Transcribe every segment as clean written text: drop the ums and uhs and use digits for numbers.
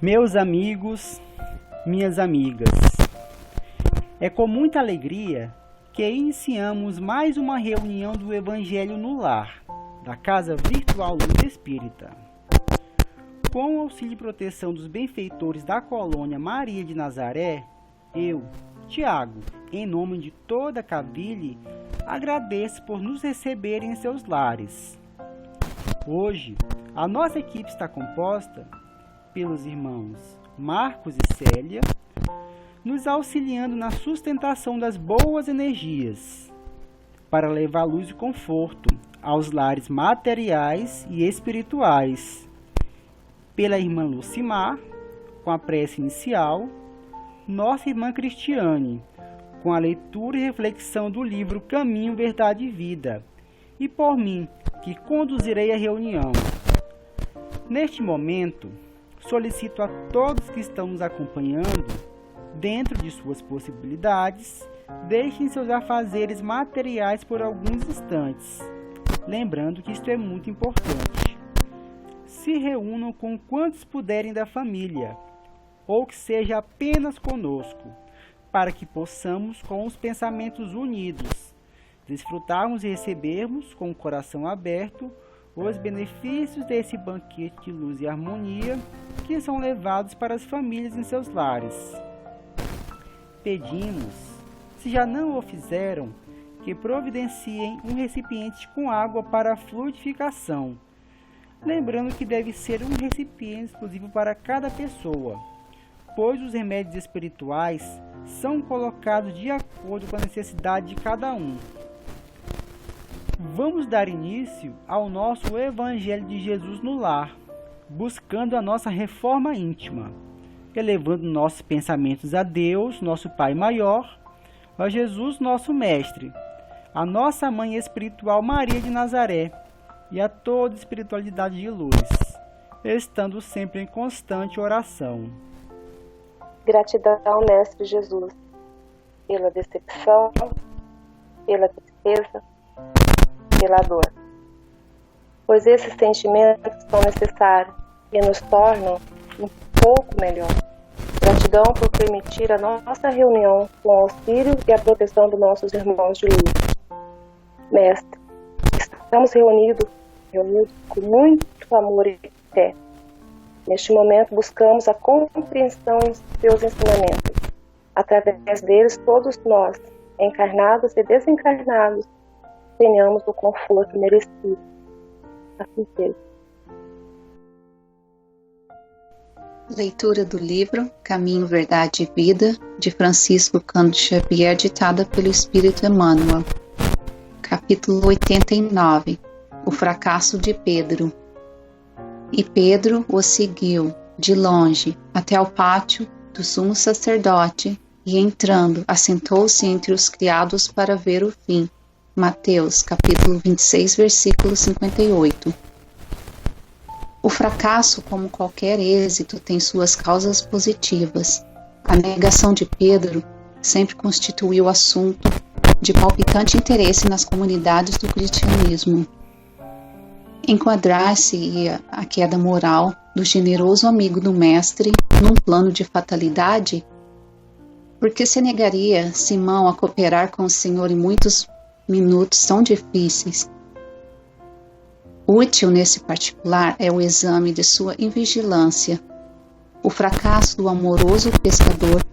Meus amigos, minhas amigas, é com muita alegria que iniciamos mais uma reunião do Evangelho no Lar, da Casa Virtual Luz Espírita. Com o auxílio e proteção dos benfeitores da colônia Maria de Nazaré, eu, Tiago, em nome de toda a Cavile, agradeço por nos receberem em seus lares. Hoje, a nossa equipe está composta pelos irmãos Marcos e Célia, nos auxiliando na sustentação das boas energias, para levar luz e conforto aos lares materiais e espirituais, pela irmã Lucimar, com a prece inicial, nossa irmã Cristiane, com a leitura e reflexão do livro Caminho, Verdade e Vida, e por mim, que conduzirei a reunião. Neste momento, solicito a todos que estão nos acompanhando, dentro de suas possibilidades, deixem seus afazeres materiais por alguns instantes, lembrando que isto é muito importante. Se reúnam com quantos puderem da família, ou que seja apenas conosco, para que possamos, com os pensamentos unidos, desfrutarmos e recebermos, com o coração aberto, os benefícios desse banquete de luz e harmonia que são levados para as famílias em seus lares. Pedimos, se já não o fizeram, que providenciem um recipiente com água para a fluidificação, lembrando que deve ser um recipiente exclusivo para cada pessoa, pois os remédios espirituais são colocados de acordo com a necessidade de cada um. Vamos dar início ao nosso Evangelho de Jesus no lar, buscando a nossa reforma íntima, elevando nossos pensamentos a Deus, nosso Pai maior, a Jesus, nosso Mestre, a nossa Mãe espiritual Maria de Nazaré e a toda espiritualidade de luz, estando sempre em constante oração. Gratidão, Mestre Jesus, pela decepção, pela tristeza, pela dor, pois esses sentimentos são necessários e nos tornam um pouco melhor. Gratidão por permitir a nossa reunião com o auxílio e a proteção dos nossos irmãos de luz. Mestre, estamos reunidos com muito amor e fé. Neste momento buscamos a compreensão dos seus ensinamentos. Através deles, todos nós, encarnados e desencarnados, tenhamos o conforto merecido. Assim seja. Leitura do livro Caminho, Verdade e Vida, de Francisco Cândido Xavier, ditada pelo Espírito Emmanuel. Capítulo 89. O fracasso de Pedro. E Pedro o seguiu, de longe, até ao pátio do sumo sacerdote, e entrando, assentou-se entre os criados para ver o fim. Mateus, capítulo 26, versículo 58. O fracasso, como qualquer êxito, tem suas causas positivas. A negação de Pedro sempre constituiu assunto de palpitante interesse nas comunidades do cristianismo. Enquadrar-se-ia a queda moral do generoso amigo do mestre num plano de fatalidade? Por que se negaria Simão a cooperar com o Senhor em muitos minutos tão difíceis? Útil nesse particular é o exame de sua invigilância. O fracasso do amoroso pescador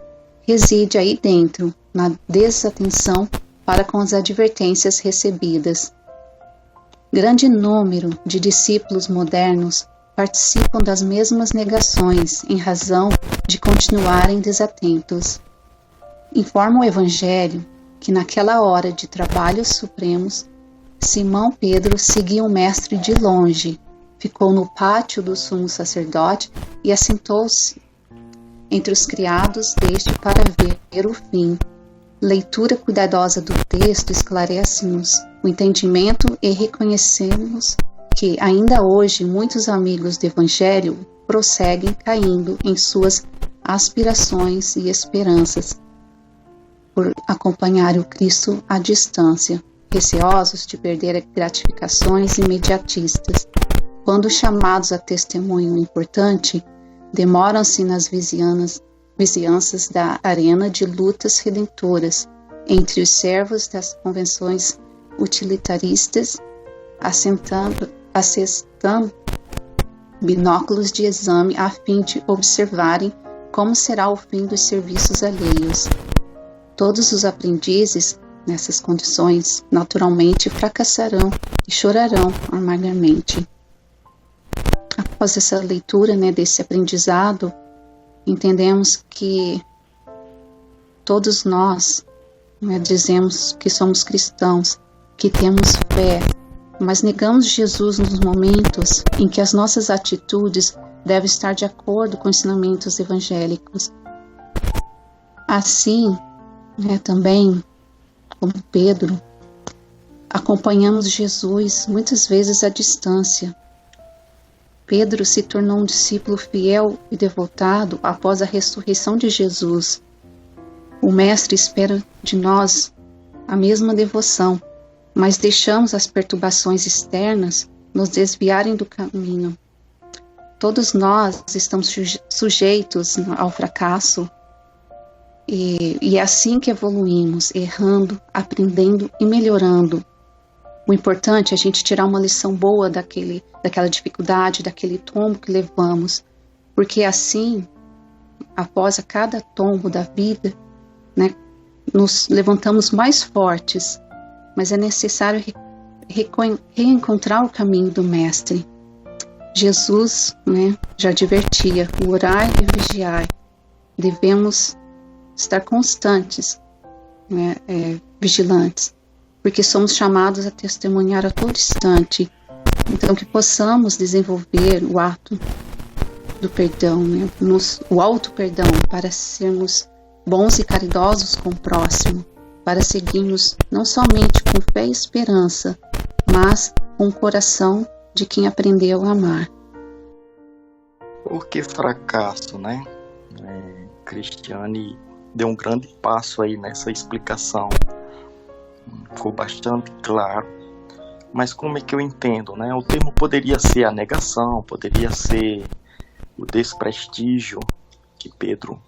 reside aí dentro, na desatenção para com as advertências recebidas. Grande número de discípulos modernos participam das mesmas negações em razão de continuarem desatentos. Informa o Evangelho que naquela hora de trabalhos supremos, Simão Pedro seguia o mestre de longe, ficou no pátio do sumo sacerdote e assentou-se entre os criados deste para ver o fim. Leitura cuidadosa do texto esclarece-nos o entendimento e reconhecemos que ainda hoje muitos amigos do Evangelho prosseguem caindo em suas aspirações e esperanças por acompanhar o Cristo à distância, receosos de perder gratificações imediatistas. Quando chamados a testemunho importante, demoram-se nas vizinhanças da arena de lutas redentoras entre os servos das convenções utilitaristas, assestando binóculos de exame a fim de observarem como será o fim dos serviços alheios. Todos os aprendizes, nessas condições, naturalmente fracassarão e chorarão amargamente. Após essa leitura, desse aprendizado, entendemos que todos nós dizemos que somos cristãos, que temos fé, mas negamos Jesus nos momentos em que as nossas atitudes devem estar de acordo com ensinamentos evangélicos. Assim, também, como Pedro, acompanhamos Jesus muitas vezes à distância. Pedro se tornou um discípulo fiel e devotado após a ressurreição de Jesus. O Mestre espera de nós a mesma devoção, mas deixamos as perturbações externas nos desviarem do caminho. Todos nós estamos sujeitos ao fracasso e é assim que evoluímos, errando, aprendendo e melhorando. O importante é a gente tirar uma lição boa daquela dificuldade, daquele tombo que levamos, porque assim, após a cada tombo da vida, nos levantamos mais fortes, mas é necessário reencontrar o caminho do Mestre. Jesus já advertia: orai e vigiai. Devemos estar constantes, vigilantes, porque somos chamados a testemunhar a todo instante. Então, que possamos desenvolver o ato do perdão, o auto-perdão, para sermos bons e caridosos com o próximo, para seguirmos não somente com fé e esperança, mas com o coração de quem aprendeu a amar. Por que fracasso, Cristiane deu um grande passo aí nessa explicação. Ficou bastante claro. Mas como é que eu entendo, O termo poderia ser a negação, poderia ser o desprestígio que Pedro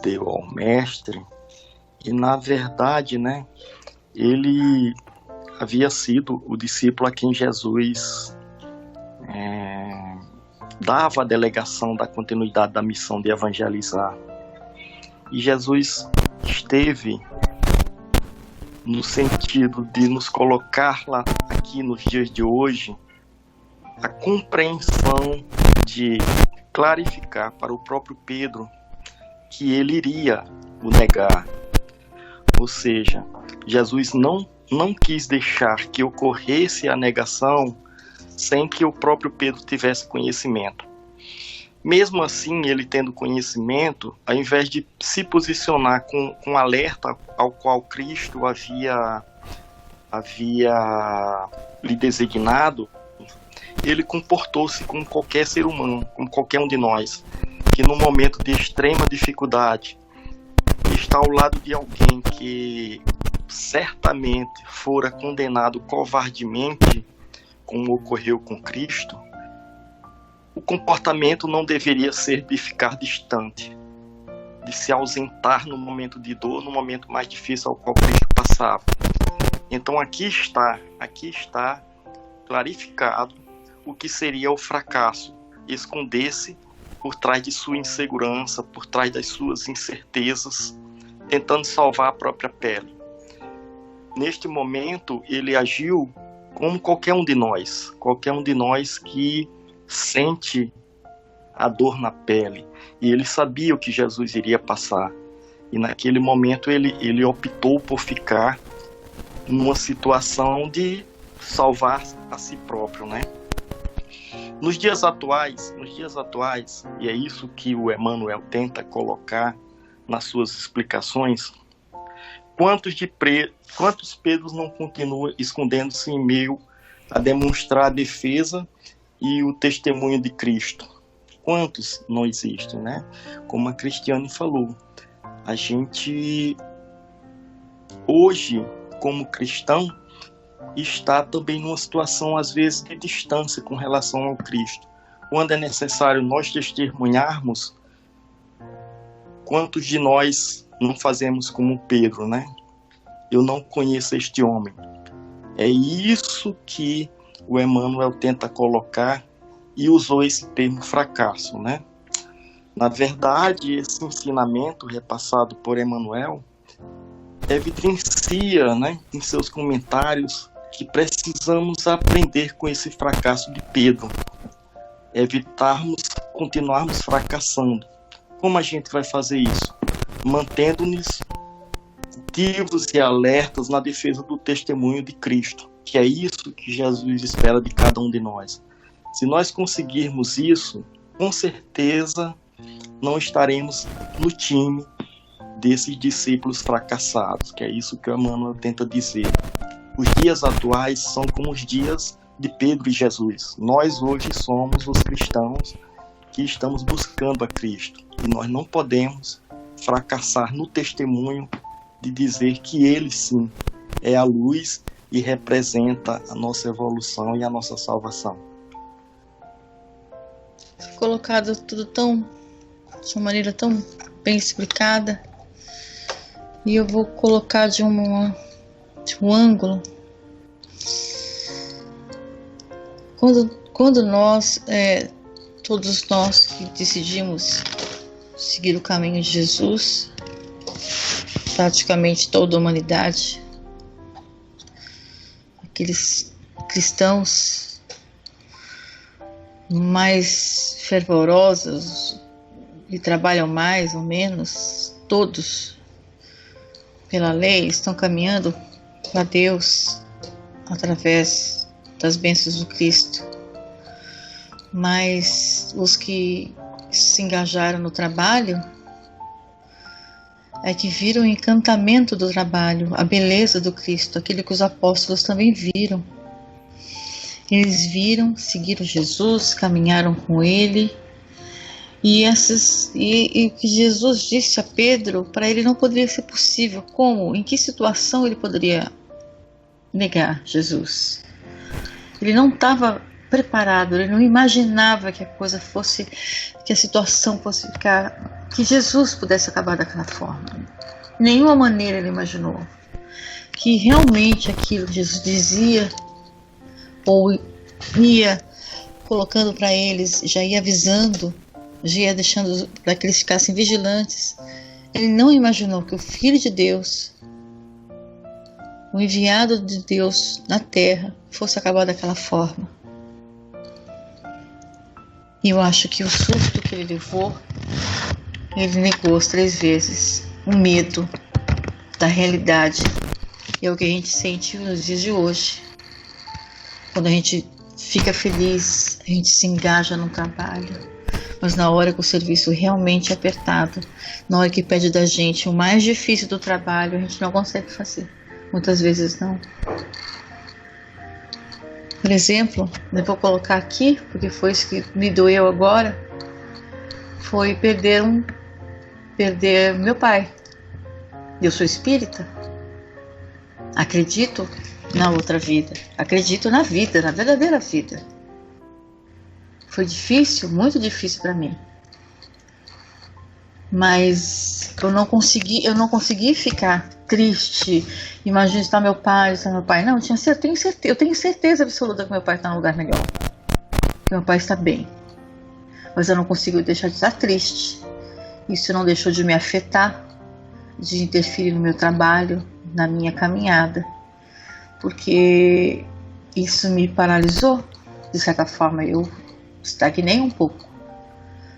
deu ao Mestre. E na verdade, ele havia sido o discípulo a quem Jesus dava a delegação da continuidade da missão de evangelizar. E Jesus esteve no sentido de nos colocar lá aqui nos dias de hoje a compreensão de clarificar para o próprio Pedro que ele iria o negar. Ou seja, Jesus não quis deixar que ocorresse a negação sem que o próprio Pedro tivesse conhecimento. Mesmo assim, ele tendo conhecimento, ao invés de se posicionar com alerta ao qual Cristo havia lhe designado, ele comportou-se como qualquer ser humano, como qualquer um de nós, que no momento de extrema dificuldade está ao lado de alguém que certamente fora condenado covardemente, como ocorreu com Cristo, o comportamento não deveria ser de ficar distante, de se ausentar no momento de dor, no momento mais difícil ao qual Cristo passava. Então aqui está clarificado o que seria o fracasso: esconder-se por trás de sua insegurança, por trás das suas incertezas, tentando salvar a própria pele. Neste momento, ele agiu como qualquer um de nós que sente a dor na pele. E ele sabia o que Jesus iria passar. E naquele momento ele optou por ficar numa situação de salvar a si próprio, Nos dias atuais, e é isso que o Emmanuel tenta colocar nas suas explicações, quantos Pedros não continuam escondendo-se em meio a demonstrar a defesa e o testemunho de Cristo? Quantos não existem, Como a Cristiane falou, a gente hoje, como cristão, está também numa situação às vezes de distância com relação ao Cristo, quando é necessário nós testemunharmos, quantos de nós não fazemos como Pedro, né? Eu não conheço este homem. É isso que o Emmanuel tenta colocar e usou esse termo fracasso, né? Na verdade, esse ensinamento repassado por Emmanuel evidencia, né, em seus comentários, que precisamos aprender com esse fracasso de Pedro, continuarmos fracassando. Como a gente vai fazer isso? Mantendo-nos ativos e alertas na defesa do testemunho de Cristo, que é isso que Jesus espera de cada um de nós. Se nós conseguirmos isso, com certeza não estaremos no time desses discípulos fracassados, que é isso que o Emmanuel tenta dizer. Os dias atuais são como os dias de Pedro e Jesus. Nós hoje somos os cristãos que estamos buscando a Cristo, e nós não podemos fracassar no testemunho de dizer que Ele sim é a luz e representa a nossa evolução e a nossa salvação. Colocado tudo de uma maneira tão bem explicada, e eu vou colocar de um ângulo. Quando nós, todos nós que decidimos seguir o caminho de Jesus, praticamente toda a humanidade, aqueles cristãos mais fervorosos e trabalham mais ou menos, todos pela lei estão caminhando para Deus através das bênçãos do Cristo. Mas os que se engajaram no trabalho é que viram o encantamento do trabalho, a beleza do Cristo, aquilo que os apóstolos também viram. Eles viram, seguiram Jesus, caminharam com Ele, e o que Jesus disse a Pedro, para ele não poderia ser possível. Como? Em que situação ele poderia negar Jesus? Ele não estava preparado, ele não imaginava que a situação fosse ficar, que Jesus pudesse acabar daquela forma. De nenhuma maneira ele imaginou que realmente aquilo que Jesus dizia, ou ia colocando para eles, já ia avisando, já ia deixando para que eles ficassem vigilantes. Ele não imaginou que o Filho de Deus, o enviado de Deus na terra, fosse acabar daquela forma. E eu acho que o susto que ele levou, ele negou as 3 vezes. O medo da realidade. E é o que a gente sente nos dias de hoje. Quando a gente fica feliz, a gente se engaja no trabalho. Mas na hora que o serviço realmente é apertado, na hora que pede da gente o mais difícil do trabalho, a gente não consegue fazer. Muitas vezes não. Por exemplo, eu vou colocar aqui, porque foi isso que me doeu agora, foi perder meu pai. Eu sou espírita. Acredito na outra vida. Acredito na vida, na verdadeira vida. Foi difícil, muito difícil para mim. Mas eu não consegui ficar triste. Imagina estar meu pai, Não, eu tenho certeza absoluta que meu pai está num lugar melhor. Que meu pai está bem. Mas eu não consigo deixar de estar triste. Isso não deixou de me afetar, de interferir no meu trabalho, na minha caminhada. Porque isso me paralisou. De certa forma, eu estagnei um pouco.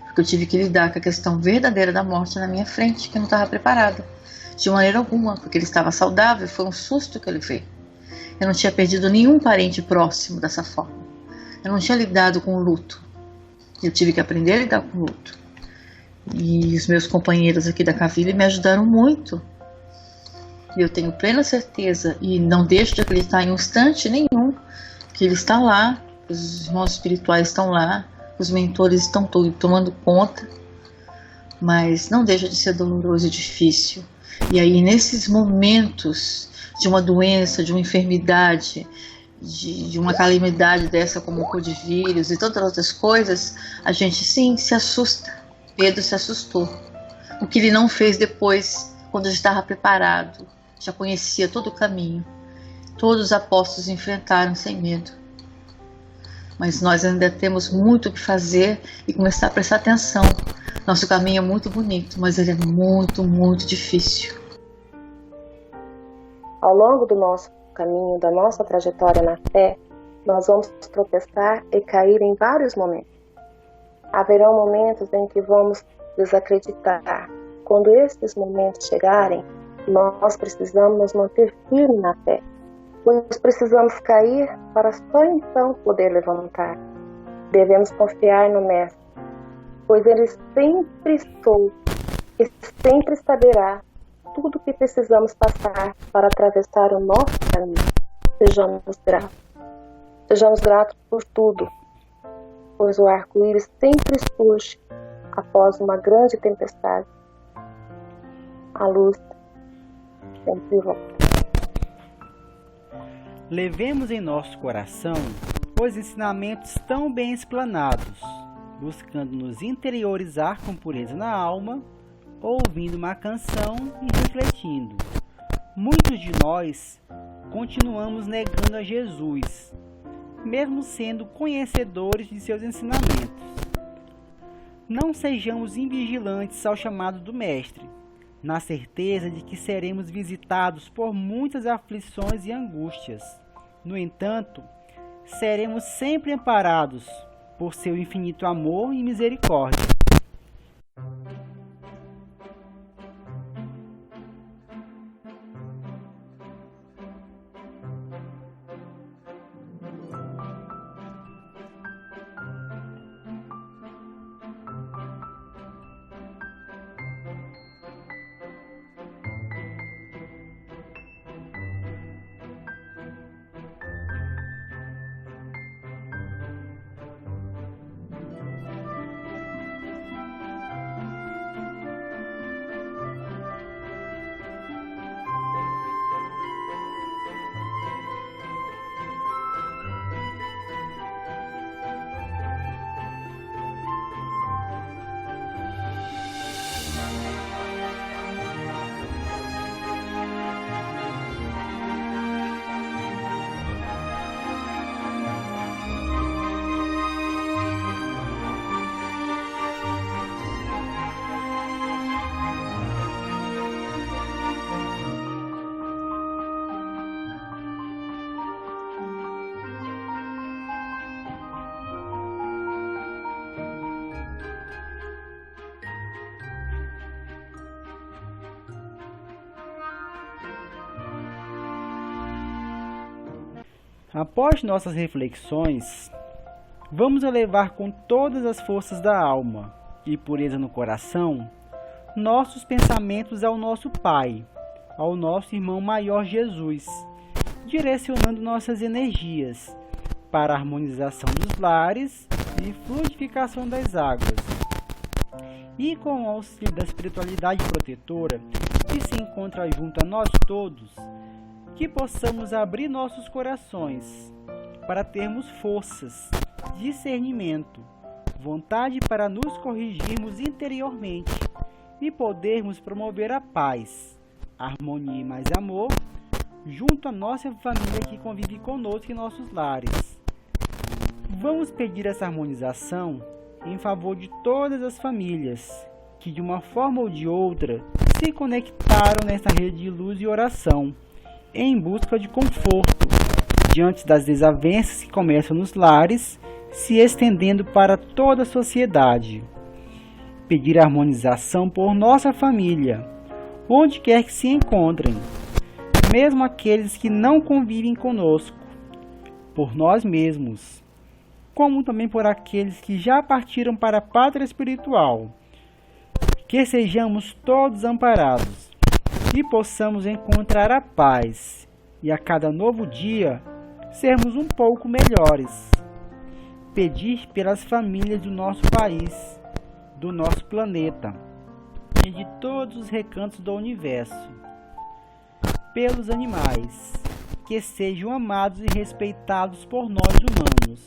Porque eu tive que lidar com a questão verdadeira da morte na minha frente, que eu não estava preparada. De maneira alguma, porque ele estava saudável, foi um susto que ele veio. Eu não tinha perdido nenhum parente próximo dessa forma. Eu não tinha lidado com o luto. Eu tive que aprender a lidar com o luto. E os meus companheiros aqui da Cavile me ajudaram muito. E eu tenho plena certeza, e não deixo de acreditar em um instante nenhum, que ele está lá, os irmãos espirituais estão lá, os mentores estão tomando conta, mas não deixa de ser doloroso e difícil. E aí, nesses momentos de uma doença, de uma enfermidade, de uma calamidade dessa como o codivírus e tantas outras coisas, a gente sim se assusta. Pedro se assustou. O que ele não fez depois, quando já estava preparado, já conhecia todo o caminho. Todos os apóstolos enfrentaram sem medo. Mas nós ainda temos muito o que fazer e começar a prestar atenção. Nosso caminho é muito bonito, mas ele é muito, muito difícil. Ao longo do nosso caminho, da nossa trajetória na fé, nós vamos tropeçar e cair em vários momentos. Haverão momentos em que vamos desacreditar. Quando esses momentos chegarem, nós precisamos nos manter firmes na fé, pois precisamos cair para só então poder levantar. Devemos confiar no Mestre, pois Ele sempre soube e sempre saberá tudo o que precisamos passar para atravessar o nosso caminho. Sejamos gratos. Sejamos gratos por tudo, pois o arco-íris sempre surge após uma grande tempestade. A luz sempre volta. Levemos em nosso coração os ensinamentos tão bem explanados, buscando nos interiorizar com pureza na alma, ouvindo uma canção e refletindo. Muitos de nós continuamos negando a Jesus, mesmo sendo conhecedores de seus ensinamentos. Não sejamos invigilantes ao chamado do Mestre, na certeza de que seremos visitados por muitas aflições e angústias. No entanto, seremos sempre amparados por seu infinito amor e misericórdia. Após nossas reflexões, vamos elevar com todas as forças da alma e pureza no coração nossos pensamentos ao nosso Pai, ao nosso irmão maior Jesus, direcionando nossas energias para a harmonização dos lares e fluidificação das águas. E com o auxílio da espiritualidade protetora que se encontra junto a nós todos, que possamos abrir nossos corações para termos forças, discernimento, vontade para nos corrigirmos interiormente e podermos promover a paz, harmonia e mais amor junto à nossa família que convive conosco em nossos lares. Vamos pedir essa harmonização em favor de todas as famílias que de uma forma ou de outra se conectaram nessa rede de luz e oração, em busca de conforto, diante das desavenças que começam nos lares, se estendendo para toda a sociedade. Pedir a harmonização por nossa família, onde quer que se encontrem, mesmo aqueles que não convivem conosco, por nós mesmos, como também por aqueles que já partiram para a pátria espiritual. Que sejamos todos amparados e possamos encontrar a paz e a cada novo dia sermos um pouco melhores. Pedir pelas famílias do nosso país, do nosso planeta e de todos os recantos do universo, pelos animais, que sejam amados e respeitados por nós humanos,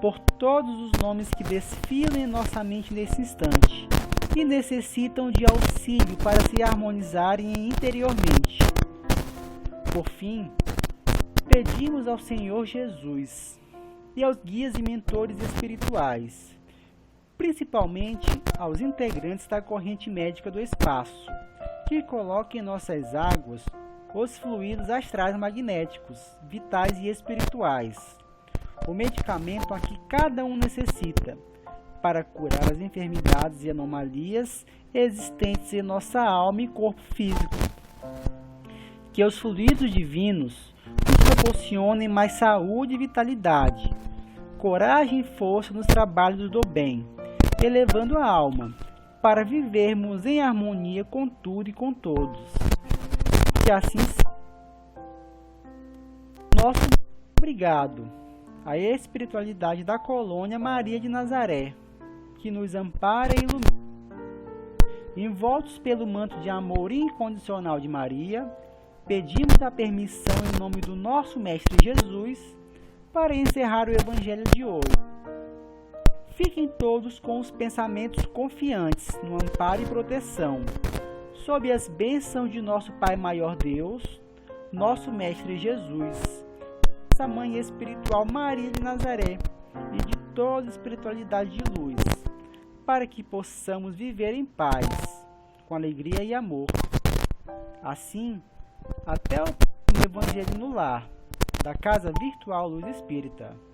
por todos os nomes que desfilam em nossa mente nesse instante e necessitam de auxílio para se harmonizarem interiormente. Por fim, pedimos ao Senhor Jesus e aos guias e mentores espirituais, principalmente aos integrantes da corrente médica do espaço, que coloquem em nossas águas os fluidos astrais magnéticos, vitais e espirituais, o medicamento a que cada um necessita para curar as enfermidades e anomalias existentes em nossa alma e corpo físico. Que os fluidos divinos nos proporcionem mais saúde e vitalidade, coragem e força nos trabalhos do bem, elevando a alma para vivermos em harmonia com tudo e com todos. Que assim seja. Nosso obrigado à espiritualidade da colônia Maria de Nazaré, que nos ampara e ilumina. Envoltos pelo manto de amor incondicional de Maria, pedimos a permissão em nome do nosso Mestre Jesus para encerrar o Evangelho de hoje. Fiquem todos com os pensamentos confiantes no amparo e proteção, sob as bênçãos de nosso Pai Maior Deus, nosso Mestre Jesus, nossa Mãe Espiritual Maria de Nazaré e de toda a espiritualidade de luz, para que possamos viver em paz, com alegria e amor. Assim, até o próximo Evangelho no Lar, da Casa Virtual Luz Espírita.